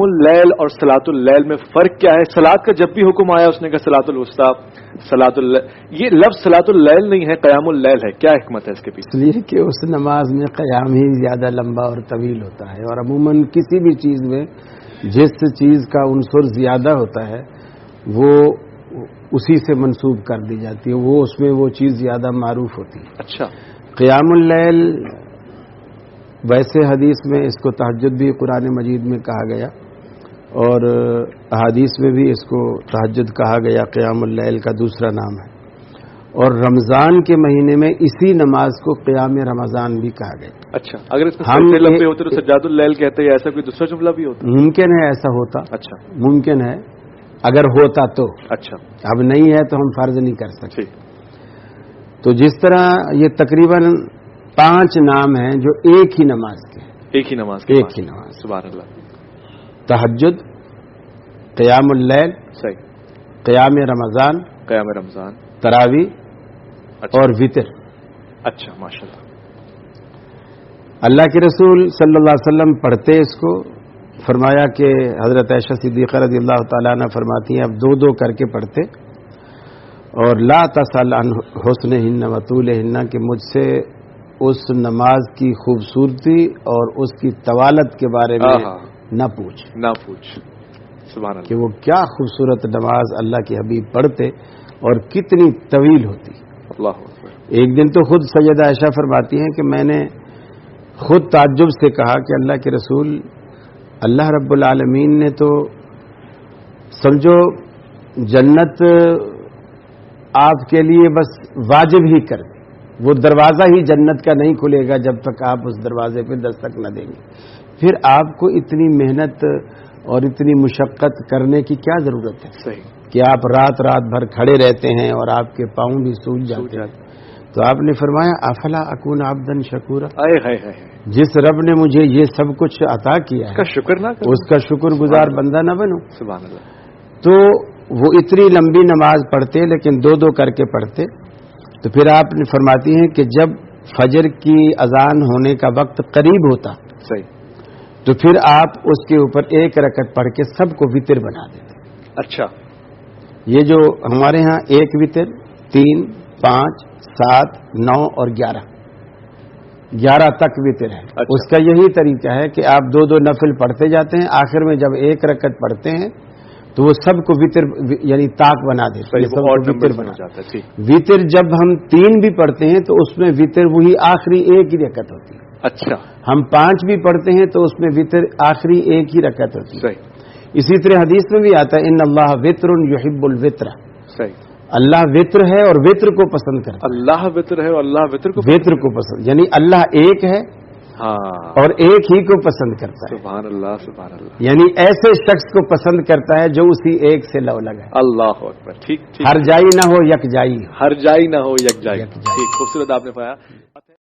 اللیل اور صلاۃ اللیل میں فرق کیا ہے؟ صلاۃ کا جب بھی حکم آیا اس نے کہا صلاۃ الوسطیٰ، صلاۃ اللیل، یہ لفظ صلاۃ اللیل نہیں ہے، قیام اللیل ہے، کیا حکمت ہے اس کے پیچھے؟ اس لیے کہ اس نماز میں قیام ہی زیادہ لمبا اور طویل ہوتا ہے، اور عموماً کسی بھی چیز میں جس چیز کا عنصر زیادہ ہوتا ہے وہ اسی سے منسوب کر دی جاتی ہے، وہ اس میں وہ چیز زیادہ معروف ہوتی ہے۔ اچھا، قیام اللیل ویسے حدیث میں اس کو تہجد بھی قرآن مجید میں کہا گیا، اور احادیث میں بھی اس کو تہجد کہا گیا، قیام اللیل کا دوسرا نام ہے، اور رمضان کے مہینے میں اسی نماز کو قیام رمضان بھی کہا گیا۔ اچھا، اگر اس میں سجدے لمبے ہوتے تو سجاد اللیل کہتے ہیں، ایسا کوئی دوسرا جملہ بھی ہوتا؟ ممکن ہے ایسا ہوتا، اچھا ممکن ہے اگر ہوتا تو، اچھا، اب نہیں ہے تو ہم فرض نہیں کر سکتے۔ ٹھیک، تو جس طرح یہ تقریباً 5 نام ہیں جو ایک ہی نماز کے ہیں، ایک ہی نماز کے ایک بعد۔ ہی نماز، سبحان اللہ، تہجد، قیام اللیل، صحیح، قیام رمضان، قیام رمضان، تراویح اچھا اور وطر۔ اچھا، ماشاء اللہ، اللہ کے رسول صلی اللہ علیہ وسلم پڑھتے اس کو، فرمایا کہ حضرت عائشہ صدیقہ رضی اللہ تعالیٰ عنہ فرماتی ہیں اب 2 کر کے پڑھتے، اور لا تسأل عن حسنہن و طولہن، کہ مجھ سے اس نماز کی خوبصورتی اور اس کی طوالت کے بارے میں نہ پوچھ، سبحان اللہ، کہ وہ کیا خوبصورت نماز اللہ کے حبیب پڑھتے اور کتنی طویل ہوتی۔ اللہ اکبر۔ ایک دن تو خود سیدہ عائشہ فرماتی ہیں کہ میں نے خود تعجب سے کہا کہ اللہ کے رسول، اللہ رب العالمین نے تو سمجھو جنت آپ کے لیے بس واجب ہی کر دی، وہ دروازہ ہی جنت کا نہیں کھلے گا جب تک آپ اس دروازے پہ دستک نہ دیں گے، پھر آپ کو اتنی محنت اور اتنی مشقت کرنے کی کیا ضرورت ہے؟ صحیح، کہ آپ رات بھر کھڑے رہتے ہیں اور آپ کے پاؤں بھی سوج جاتے ہیں۔ تو آپ نے فرمایا افلا اکون عبدا شکورا، جس رب نے مجھے یہ سب کچھ عطا کیا ہے شکر نہ کروں، اس کا شکر گزار بندہ نہ بنوں؟ سبحان اللہ۔ تو وہ اتنی لمبی نماز پڑھتے لیکن 2 کر کے پڑھتے۔ تو پھر آپ نے فرماتی ہیں کہ جب فجر کی اذان ہونے کا وقت قریب ہوتا، صحیح، تو پھر آپ اس کے اوپر 1 رکعت پڑھ کے سب کو وطر بنا دیتے۔ اچھا، یہ جو ہمارے ہاں 1 وطر، 3، 5، 7، 9 اور 11 تک وطر ہے۔ اچھا، اس کا یہی طریقہ ہے کہ آپ 2 نفل پڑھتے جاتے ہیں، آخر میں جب 1 رکعت پڑھتے ہیں تو وہ سب کو وطر یعنی طاق بنا دیتے ہیں، سب کو وطر بنا جاتا ہے۔ وطر جب ہم 3 بھی پڑھتے ہیں تو اس میں وطر وہی آخری 1 ہی رکعت ہوتی ہے۔ اچھا، ہم 5 بھی پڑھتے ہیں تو اس میں وطر آخری 1 ہی رکعت ہوتی ہے۔ صحیح، اسی طرح حدیث میں بھی آتا ہے ان اللہ وطر یحب الوطر، صحیح، اللہ وطر ہے اور وطر کو پسند کرتا ہے۔ اللہ وطر ہے اور اللہ وطر کو پسند، یعنی اللہ ایک ہے اور ایک ہی کو پسند کرتا ہے۔ سبحان اللہ، سبحان اللہ، یعنی ایسے شخص کو پسند کرتا ہے جو اسی ایک سے لو لگا ہے۔ اللہ اکبر، ٹھیک، ہر جائی نہ ہو یک جائی، ہر جائی نہ ہو یک جائی، ٹھیک، خوبصورت آپ نے پایا۔